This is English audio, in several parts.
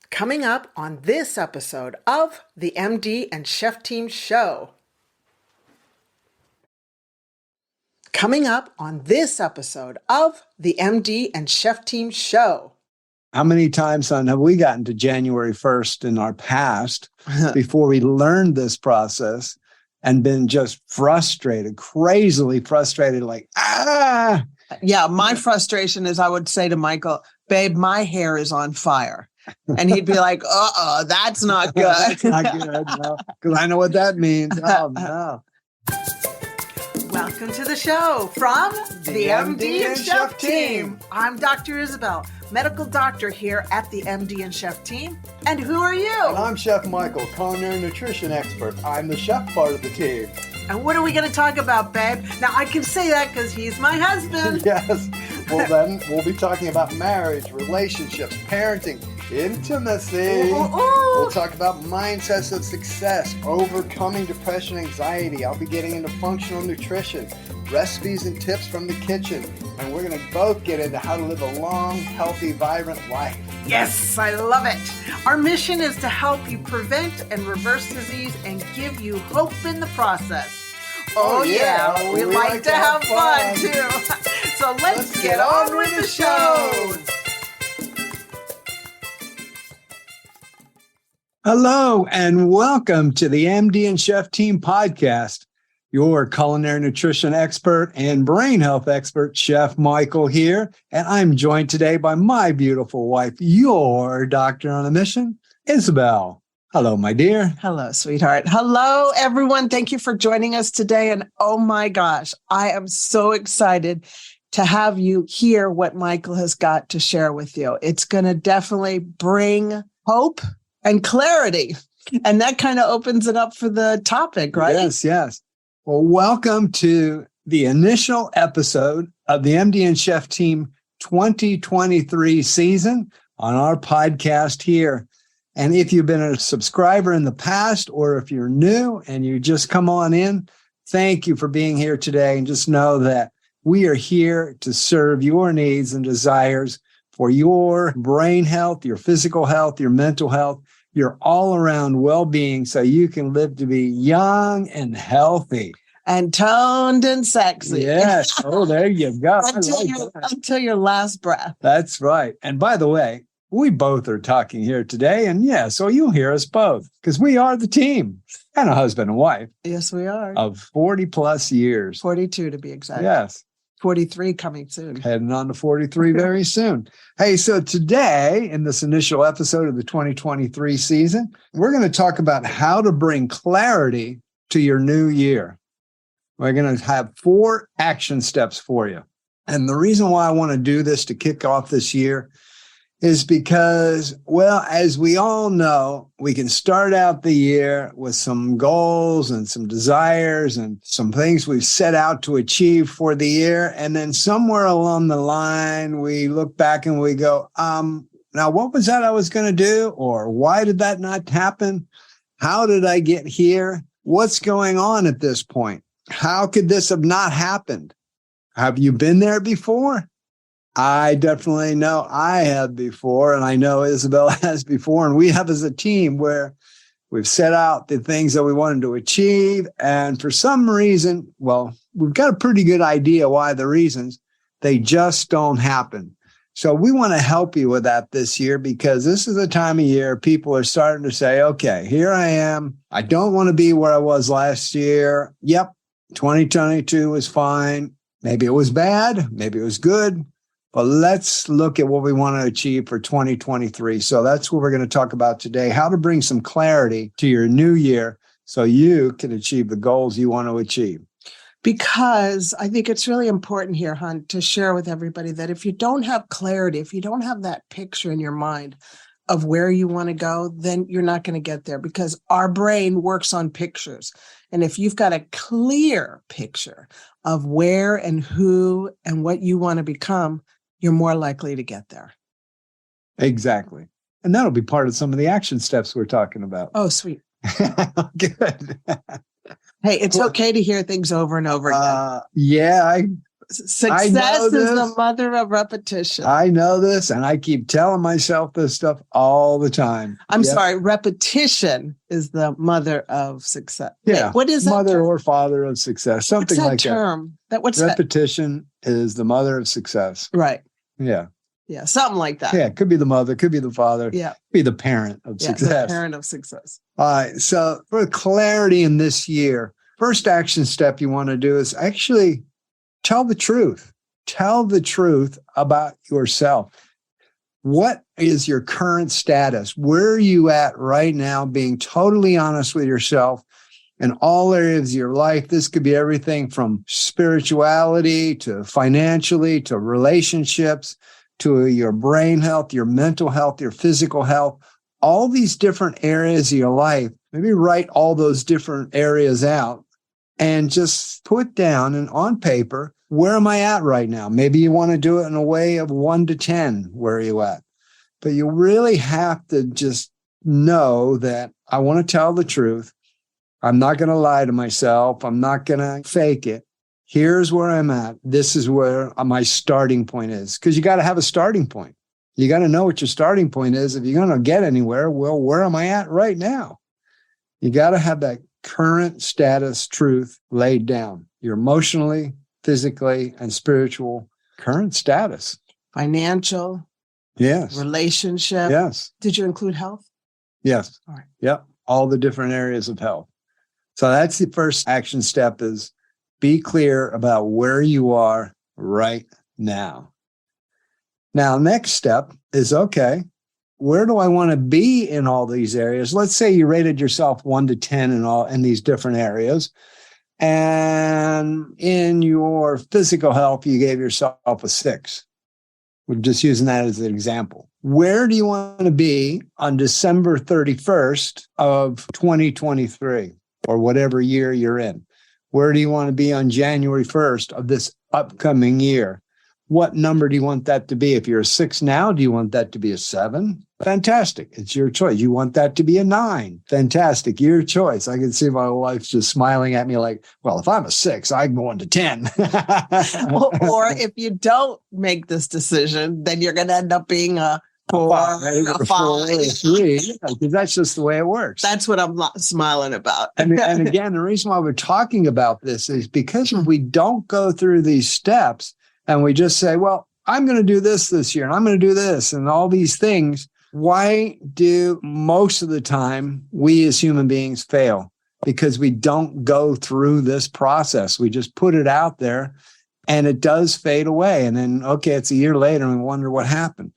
Coming up on this episode of the MD and Chef Team Show. Coming up on this episode of the MD and Chef Team Show. How many times, son, have we gotten to January 1st in our past before we learned this process and been just frustrated, crazily frustrated, like, Yeah, my frustration is I would say to Michael, babe, my hair is on fire. And he'd be like, that's not good. That's not good, no, because I know what that means. Oh, no. Welcome to the show from the MD and Chef Team. I'm Dr. Isabel, medical doctor here at the MD and Chef Team. And who are you? And I'm Chef Michael, culinary nutrition expert. I'm the chef part of the team. And what are we going to talk about, babe? Now, I can say that because he's my husband. Yes. Well, then we'll be talking about marriage, relationships, parenting, intimacy. We'll talk about mindsets of success, overcoming depression, anxiety. I'll be getting into functional nutrition, recipes and tips from the kitchen. And we're going to both get into how to live a long, healthy, vibrant life. Yes, I love it. Our mission is to help you prevent and reverse disease and give you hope in the process. Oh yeah, we like to have fun too. So let's get on with the show. Hello, and welcome to the MD and Chef Team podcast. Your culinary nutrition expert and brain health expert, Chef Michael here. And I'm joined today by my beautiful wife, your doctor on a mission, Isabel. Hello, my dear. Hello, sweetheart. Hello, everyone. Thank you for joining us today. And oh my gosh, I am so excited to have you hear what Michael has got to share with you. It's going to definitely bring hope and clarity. And that kind of opens it up for the topic, right? Yes, yes. Well, welcome to the initial episode of the MD and Chef Team 2023 season on our podcast here. And if you've been a subscriber in the past, or if you're new and you just come on in, thank you for being here today. And just know that we are here to serve your needs and desires for your brain health, your physical health, your mental health, your all-around well-being, so you can live to be young and healthy. And toned and sexy. Yes. Oh, there you go. Until your last breath. That's right. And by the way, we both are talking here today. And yeah, so you'll hear us both because we are the team and a husband and wife. Yes, we are. Of 40 plus years. 42 to be exact. Yes. 43 coming soon. Heading on to 43 very soon. Hey, so today in this initial episode of the 2023 season, we're going to talk about how to bring clarity to your new year. We're going to have 4 action steps for you. And the reason why I want to do this to kick off this year is because, well, as we all know, we can start out the year with some goals and some desires and some things we've set out to achieve for the year. And then somewhere along the line, we look back and we go, now what was that I was going to do? Or why did that not happen? How did I get here? What's going on at this point? How could this have not happened? Have you been there before? I definitely know I have before, and I know Isabel has before, and we have as a team where we've set out the things that we wanted to achieve. And for some reason, well, we've got a pretty good idea why the reasons, they just don't happen. So we want to help you with that this year, because this is the time of year people are starting to say, okay, here I am. I don't want to be where I was last year. Yep, 2022 was fine. Maybe it was bad. Maybe it was good. But let's look at what we want to achieve for 2023. So that's what we're going to talk about today, how to bring some clarity to your new year so you can achieve the goals you want to achieve. Because I think it's really important here, Hunt, to share with everybody that if you don't have clarity, if you don't have that picture in your mind of where you want to go, then you're not going to get there, because our brain works on pictures. And if you've got a clear picture of where and who and what you want to become, you're more likely to get there. Exactly. And that'll be part of some of the action steps we're talking about. Oh, sweet. Good. Hey, it's okay to hear things over and over again. Yeah, Success is the this. mother of repetition. I know this, and I keep telling myself this stuff all the time. I'm sorry, repetition is the mother of success. Yeah. Wait, what is that mother term? or father of success? Something What's that like term? What's that. that? Repetition is the mother of success. Right. Yeah. Yeah. Something like that. Yeah. It could be the mother, could be the father, Yeah. could be the parent of Yeah. success. The parent of success. All right. So for clarity in this year, first action step you want to do is actually tell the truth. Tell the truth about yourself. What is your current status? Where are you at right now? Being totally honest with yourself in all areas of your life. This could be everything from spirituality to financially to relationships to your brain health, your mental health, your physical health, all these different areas of your life. Maybe write all those different areas out and just put down and on paper, where am I at right now? Maybe you want to do it in a way of 1 to 10. Where are you at? But you really have to just know that I want to tell the truth. I'm not going to lie to myself. I'm not going to fake it. Here's where I'm at. This is where my starting point is. Because you got to have a starting point. You got to know what your starting point is. If you're going to get anywhere, well, where am I at right now? You got to have that current status truth laid down. Your emotionally, physically, and spiritual current status. Financial. Yes. Relationship. Yes. Did you include health? Yes. All right. Yep. All the different areas of health. So that's the first action step is be clear about where you are right now. Now, next step is, okay, where do I want to be in all these areas? Let's say you rated yourself 1 to 10 in these different areas. And in your physical health, you gave yourself a 6. We're just using that as an example. Where do you want to be on December 31st of 2023 or whatever year you're in? Where do you want to be on January 1st of this upcoming year? What number do you want that to be? If you're a 6 now, do you want that to be a 7? Fantastic. It's your choice. You want that to be a 9. Fantastic. Your choice. I can see my wife just smiling at me like, well, if I'm a 6, I'm going to 10. Or if you don't make this decision, then you're going to end up being a 4, a 5. Or a 3, because that's just the way it works. That's what I'm smiling about. and again, the reason why we're talking about this is because if we don't go through these steps and we just say, well, I'm going to do this year and I'm going to do this and all these things, why do most of the time we as human beings fail? Because we don't go through this process. We just put it out there and it does fade away. And then, okay, it's a year later and we wonder what happened.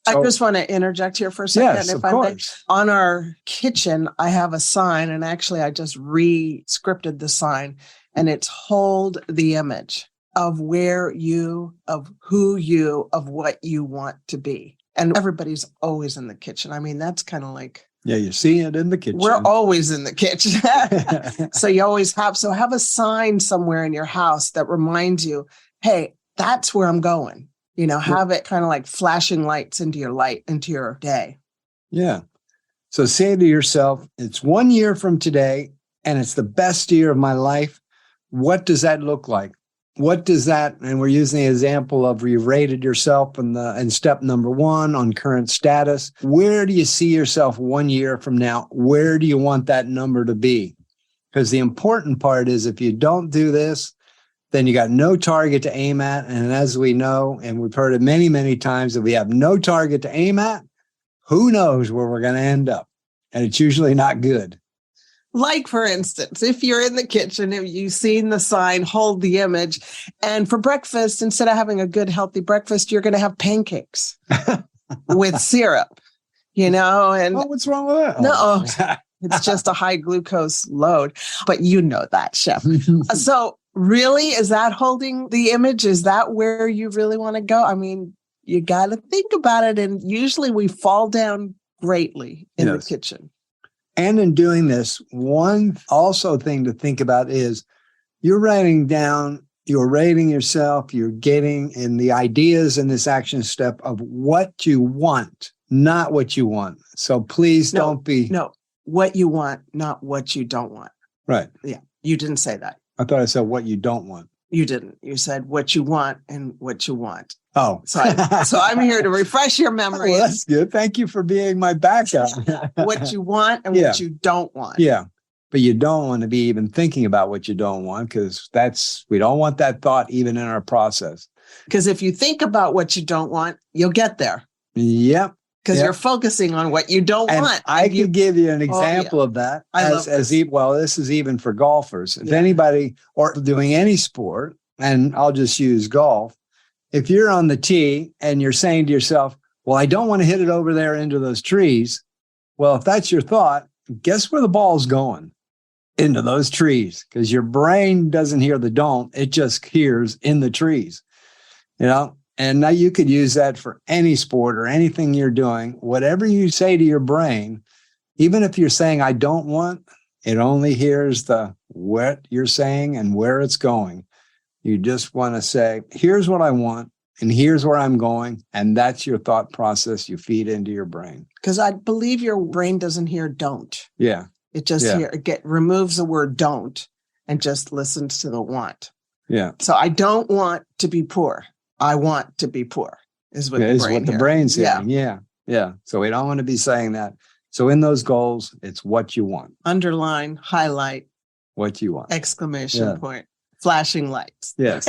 I just want to interject here for a second. Yes, if of I may. course. On our kitchen, I have a sign, and actually I just re-scripted the sign, and it's hold the image of where you, of who you, of what you want to be. And everybody's always in the kitchen. I mean, that's kind of like, Yeah, you see it in the kitchen. we're always in the kitchen. So you always have a sign somewhere in your house that reminds you, hey, that's where I'm going. You know, have it kind of like flashing lights into your day. Yeah. So say to yourself, it's 1 year from today and it's the best year of my life. What does that look like? What does that, and we're using the example of you rated yourself in step number 1 on current status. Where do you see yourself 1 year from now? Where do you want that number to be? Because the important part is if you don't do this, then you got no target to aim at. And as we know, and we've heard it many, many times, if we have no target to aim at, who knows where we're going to end up? And it's usually not good. Like, for instance, if you're in the kitchen, if you've seen the sign, hold the image, and for breakfast, instead of having a good, healthy breakfast, you're going to have pancakes with syrup, you know? And what's wrong with that? No, it's just a high glucose load. But you know that, Chef. So really, is that holding the image? Is that where you really want to go? I mean, you got to think about it. And usually we fall down greatly in the kitchen. And in doing this, one also thing to think about is you're writing down, you're rating yourself, you're getting in the ideas in this action step of what you want, not what you want. So please don't be. No, what you want, not what you don't want. Right. Yeah. You didn't say that. I thought I said what you don't want. You didn't. You said what you want and what you want. Oh, So I'm here to refresh your memory. Well, that's good. Thank you for being my backup. What you want and Yeah. what you don't want. Yeah. But you don't want to be even thinking about what you don't want, because we don't want that thought even in our process. Because if you think about what you don't want, you'll get there. Yep. Because Yep. you're focusing on what you don't And want. I could give you an yeah. example of that. I love this. Well, this is even for golfers. If Yeah. anybody or doing any sport, and I'll just use golf, if you're on the tee and you're saying to yourself, well, I don't want to hit it over there into those trees. Well, if that's your thought, guess where the ball's going? Into those trees, because your brain doesn't hear the don't, it just hears in the trees, and now you could use that for any sport or anything you're doing. Whatever you say to your brain, even if you're saying I don't want, it only hears the what you're saying and where it's going. You just want to say, here's what I want and here's where I'm going, and that's your thought process you feed into your brain. Because I believe your brain doesn't hear don't. Yeah. It just removes the word don't and just listens to the want. Yeah. So I don't want to be poor. I want to be poor is what the brain's saying. Yeah. Yeah. So we don't want to be saying that. So in those goals, it's what you want. Underline, highlight, what you want. Exclamation point, flashing lights. Yes.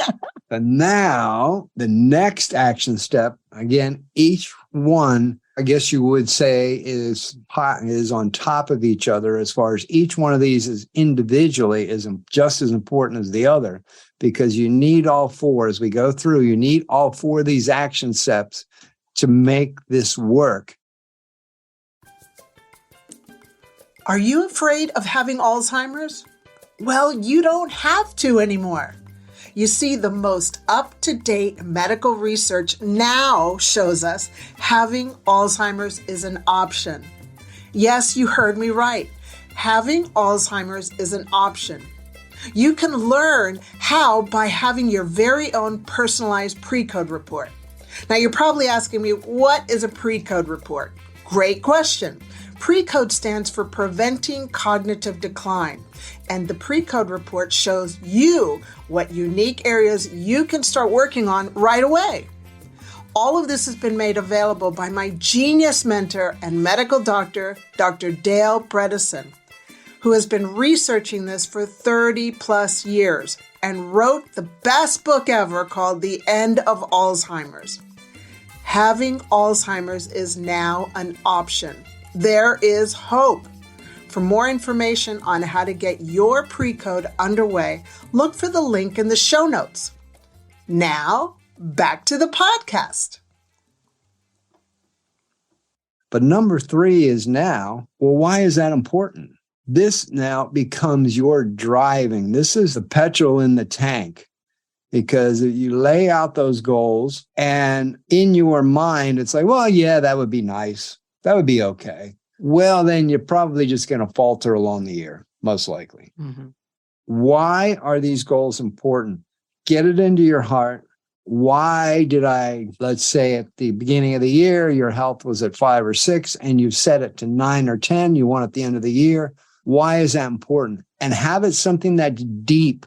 And now the next action step, again, each one, I guess you would say, is on top of each other, as far as each one of these is individually is just as important as the other, because you need all four. As we go through, you need all four of these action steps to make this work. Are you afraid of having Alzheimer's? Well, you don't have to anymore. You see, the most up-to-date medical research now shows us having Alzheimer's is an option. Yes, you heard me right. Having Alzheimer's is an option. You can learn how by having your very own personalized pre-code report. Now, you're probably asking me, what is a pre-code report? Great question. Pre-code stands for Preventing Cognitive Decline, and the pre-code report shows you what unique areas you can start working on right away. All of this has been made available by my genius mentor and medical doctor, Dr. Dale Bredesen, who has been researching this for 30 plus years and wrote the best book ever called The End of Alzheimer's. Having Alzheimer's is now an option. There is hope. For more information on how to get your pre-code underway, look for the link in the show notes. Now, back to the podcast. But number 3 is now, well, why is that important? This now becomes your driving. This is the petrol in the tank, because you lay out those goals and in your mind, it's like, well, yeah, that would be nice. That would be okay. Well, then you're probably just going to falter along the year, most likely. Mm-hmm. Why are these goals important? Get it into your heart. Why did let's say at the beginning of the year, your health was at 5 or 6 and you've set it to 9 or 10, you want at the end of the year. Why is that important? And have it something that's deep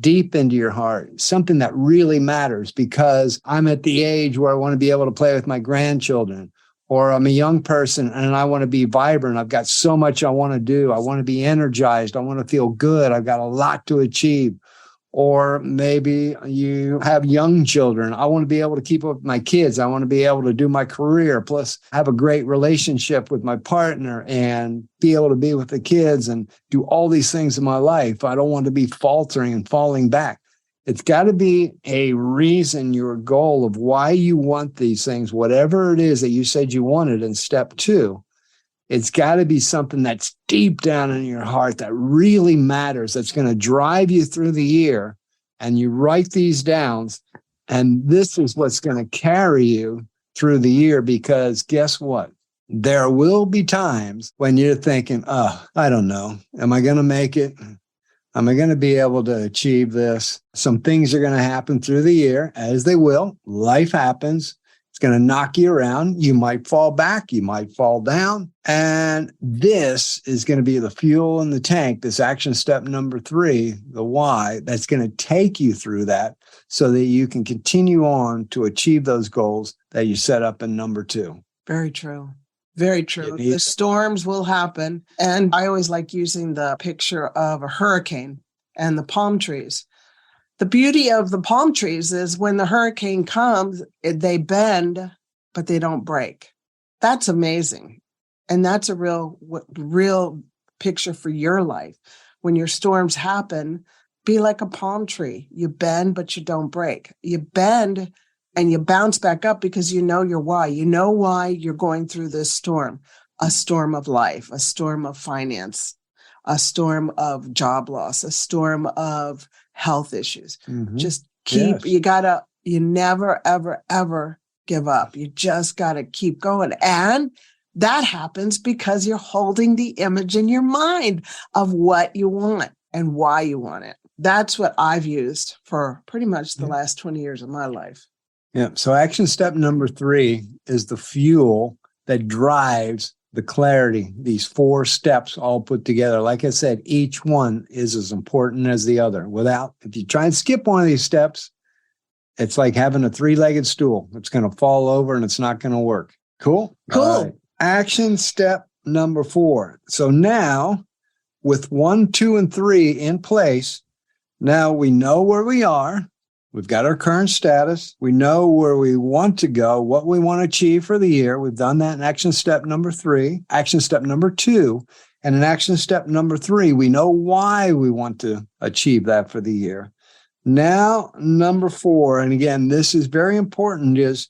into your heart, something that really matters, because I'm at the age where I want to be able to play with my grandchildren, or I'm a young person and I want to be vibrant. I've got so much I want to do. I want to be energized. I want to feel good. I've got a lot to achieve. Or maybe you have young children. I want to be able to keep up with my kids. I want to be able to do my career, plus have a great relationship with my partner and be able to be with the kids and do all these things in my life. I don't want to be faltering and falling back. It's got to be a reason, your goal of why you want these things, whatever it is that you said you wanted in step 2. It's got to be something that's deep down in your heart that really matters, that's going to drive you through the year. And you write these down, and this is what's going to carry you through the year, because guess what? There will be times when you're thinking, oh, I don't know. Am I going to make it? Am I going to be able to achieve this? Some things are going to happen through the year, as they will. Life happens. It's going to knock you around. You might fall back. You might fall down. And this is going to be the fuel in the tank, this action step number 3, the why, that's going to take you through that so that you can continue on to achieve those goals that you set up in number 2. Very true. Very true. The storms will happen. And I always like using the picture of a hurricane and the palm trees. The beauty of the palm trees is when the hurricane comes, they bend, but they don't break. That's amazing. And that's a real picture for your life. When your storms happen, be like a palm tree. You bend, but you don't break. You bend and you bounce back up because you know your why. You know why you're going through this storm, a storm of life, a storm of finance, a storm of job loss, a storm of health issues. Mm-hmm. Just keep, you never, ever, ever give up. You just got to keep going. And that happens because you're holding the image in your mind of what you want and why you want it. That's what I've used for pretty much the last 20 years of my life. Yeah. So action step number 3 is the fuel that drives the clarity, these 4 steps all put together. Like I said, each one is as important as the other. If you try and skip one of these steps, it's like having a 3-legged stool. It's going to fall over and it's not going to work. Cool? Cool. Right. Action step number 4. So now with 1, 2, and 3 in place, now we know where we are. We've got our current status. We know where we want to go, what we want to achieve for the year. We've done that in action step number 3, action step number 2, and in action step number 3, we know why we want to achieve that for the year. Now, number 4, and again, this is very important, is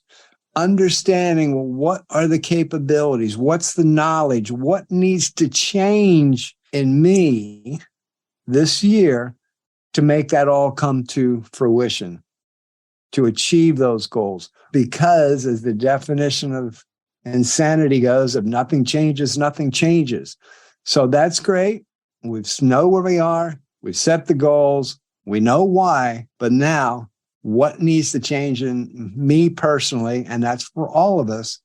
understanding, well, what are the capabilities? What's the knowledge? What needs to change in me this year to make that all come to fruition, to achieve those goals? Because as the definition of insanity goes, if nothing changes, nothing changes. So that's great. We know where we are. We've set the goals. We know why. But now, what needs to change in me personally, and that's for all of us,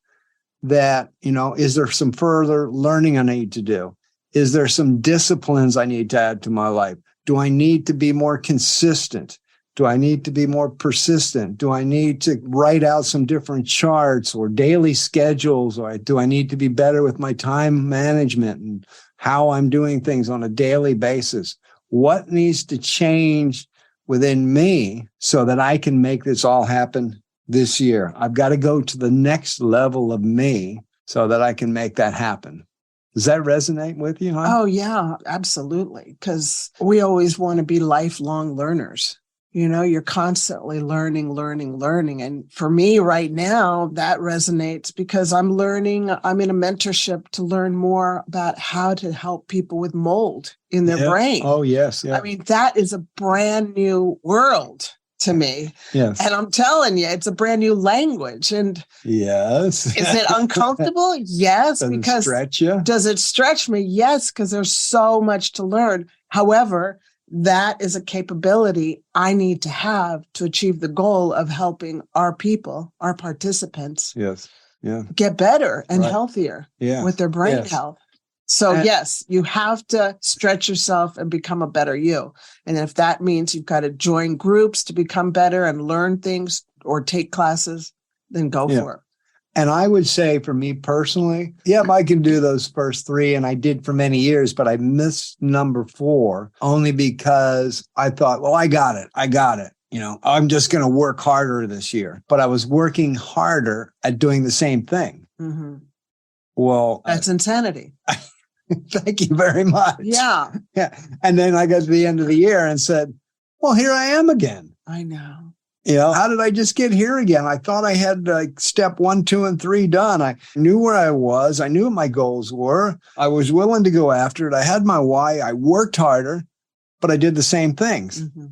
that, is there some further learning I need to do? Is there some disciplines I need to add to my life? Do I need to be more consistent? Do I need to be more persistent? Do I need to write out some different charts or daily schedules? Or do I need to be better with my time management and how I'm doing things on a daily basis? What needs to change within me so that I can make this all happen this year? I've got to go to the next level of me so that I can make that happen. Does that resonate with you, huh? Oh, yeah, absolutely. Because we always want to be lifelong learners. You're constantly learning. And for me right now, that resonates because I'm in a mentorship to learn more about how to help people with mold in their brain. Oh, yes. Yeah. I mean, that is a brand new world to me. Yes. And I'm telling you, it's a brand new language. And yes. Is it uncomfortable? Yes. Does it stretch you? Does it stretch me? Yes, because there's so much to learn. However, that is a capability I need to have to achieve the goal of helping our people, our participants, get better and healthier with their brain health. So yes, you have to stretch yourself and become a better you. And if that means you've got to join groups to become better and learn things or take classes, then go for it. And I would say for me personally, I can do those first 3, and I did for many years, but I missed number 4 only because I thought, well, I got it. I'm just going to work harder this year. But I was working harder at doing the same thing. Mm-hmm. Well, that's insanity. Thank you very much. Yeah. And then I got to the end of the year and said, well, here I am again. I know. How did I just get here again? I thought I had step 1, 2, and 3 done. I knew where I was. I knew what my goals were. I was willing to go after it. I had my why. I worked harder, but I did the same things. Mm-hmm.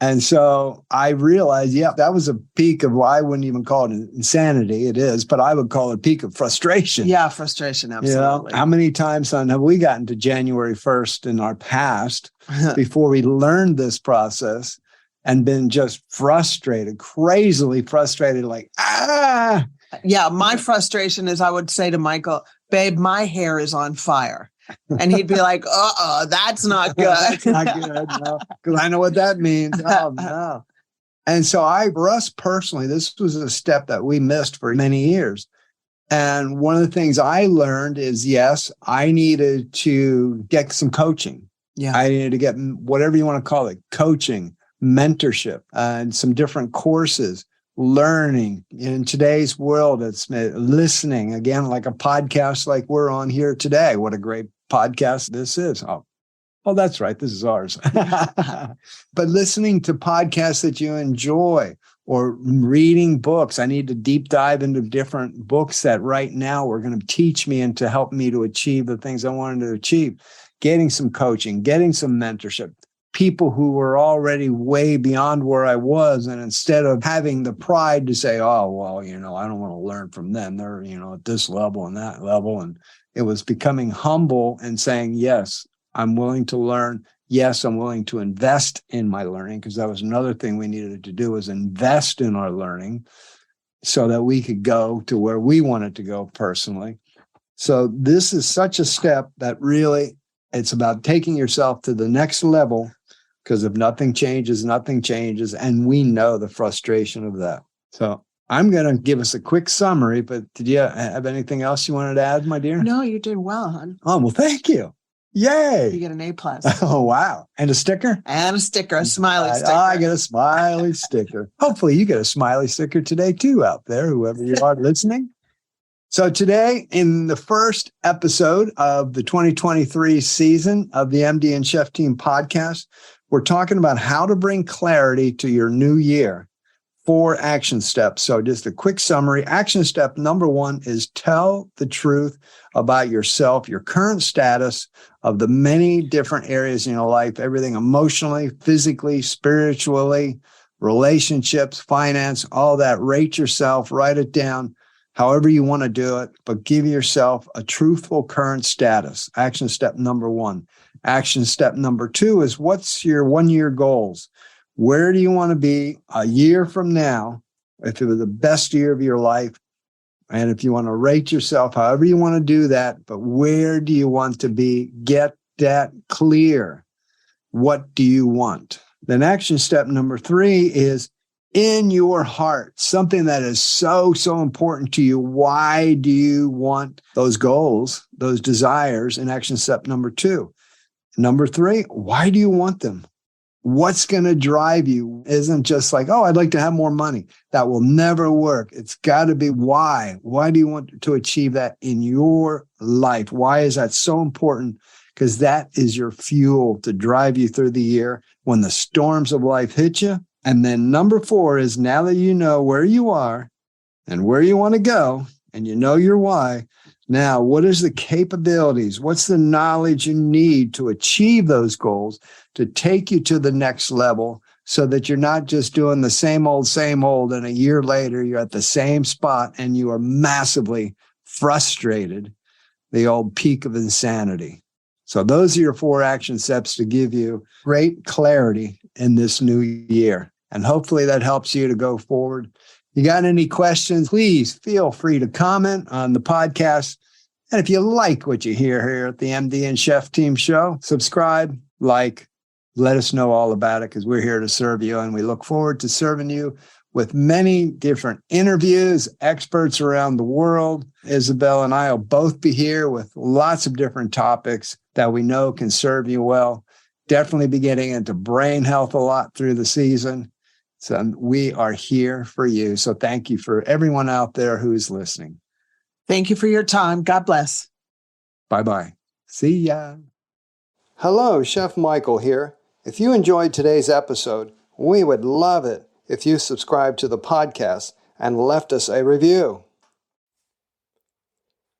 And so I realized, that was a peak of, I wouldn't even call it insanity. It is, but I would call it a peak of frustration. Yeah, frustration, absolutely. How many times, son, have we gotten to January 1st in our past before we learned this process and been just frustrated, crazily frustrated, like, Yeah, my frustration is I would say to Michael, babe, my hair is on fire. And he'd be like, that's not good. That's not good, no, because I know what that means. Oh, no. And so for us personally, this was a step that we missed for many years. And one of the things I learned is, yes, I needed to get some coaching. Yeah. I needed to get whatever you want to call it, coaching, mentorship, and some different courses, learning. In today's world, it's listening, again, like a podcast like we're on here today. What a great podcast this is. Oh, that's right. This is ours. But listening to podcasts that you enjoy or reading books. I need to deep dive into different books that right now are going to teach me and to help me to achieve the things I wanted to achieve. Getting some coaching, getting some mentorship, people who were already way beyond where I was. And instead of having the pride to say, oh, well, I don't want to learn from them. They're, at this level and that level. And it was becoming humble and saying, yes, I'm willing to learn. Yes, I'm willing to invest in my learning, because that was another thing we needed to do, was invest in our learning so that we could go to where we wanted to go personally. So this is such a step that really, it's about taking yourself to the next level, because if nothing changes, nothing changes. And we know the frustration of that. So I'm going to give us a quick summary, but did you have anything else you wanted to add, my dear? No, you did well, hon. Oh, well, thank you. Yay. You get an A+. Oh, wow. And a sticker? And a sticker, a smiley sticker. I get a smiley sticker. Hopefully you get a smiley sticker today too out there, whoever you are listening. So today, in the first episode of the 2023 season of the MD and Chef Team podcast, we're talking about how to bring clarity to your new year. 4 action steps. So just a quick summary. Action step number 1 is tell the truth about yourself, your current status of the many different areas in your life, everything emotionally, physically, spiritually, relationships, finance, all that. Rate yourself, write it down, however you want to do it, but give yourself a truthful current status. Action step number 1. Action step number 2 is, what's your 1-year goals? Where do you want to be a year from now, if it was the best year of your life? And if you want to rate yourself, however you want to do that, but where do you want to be? Get that clear. What do you want? Then action step number 3 is in your heart, something that is so, so important to you. Why do you want those goals, those desires, in action step number 2? Number 3, why do you want them? What's going to drive you? Isn't just like, oh, I'd like to have more money. That will never work. It's got to be why. Why do you want to achieve that in your life? Why is that so important? Because that is your fuel to drive you through the year when the storms of life hit you. And then number 4 is, now that you know where you are and where you want to go, and you know your why, now what is the capabilities? What's the knowledge you need to achieve those goals, to take you to the next level, so that you're not just doing the same old, and a year later you're at the same spot and you are massively frustrated, the old peak of insanity. So those are your 4 action steps to give you great clarity in this new year. And hopefully that helps you to go forward. You got any questions, please feel free to comment on the podcast. And if you like what you hear here at the MD and Chef Team show, subscribe, like, let us know all about it, because we're here to serve you. And we look forward to serving you with many different interviews, experts around the world. Isabel and I will both be here with lots of different topics that we know can serve you well. Definitely be getting into brain health a lot through the season. So we are here for you. So thank you for everyone out there who's listening. Thank you for your time. God bless. Bye-bye. See ya. Hello, Chef Michael here. If you enjoyed today's episode, we would love it if you subscribed to the podcast and left us a review.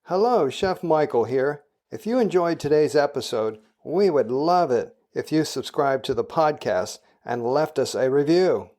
Hello, Chef Michael here. If you enjoyed today's episode, we would love it if you subscribed to the podcast and left us a review.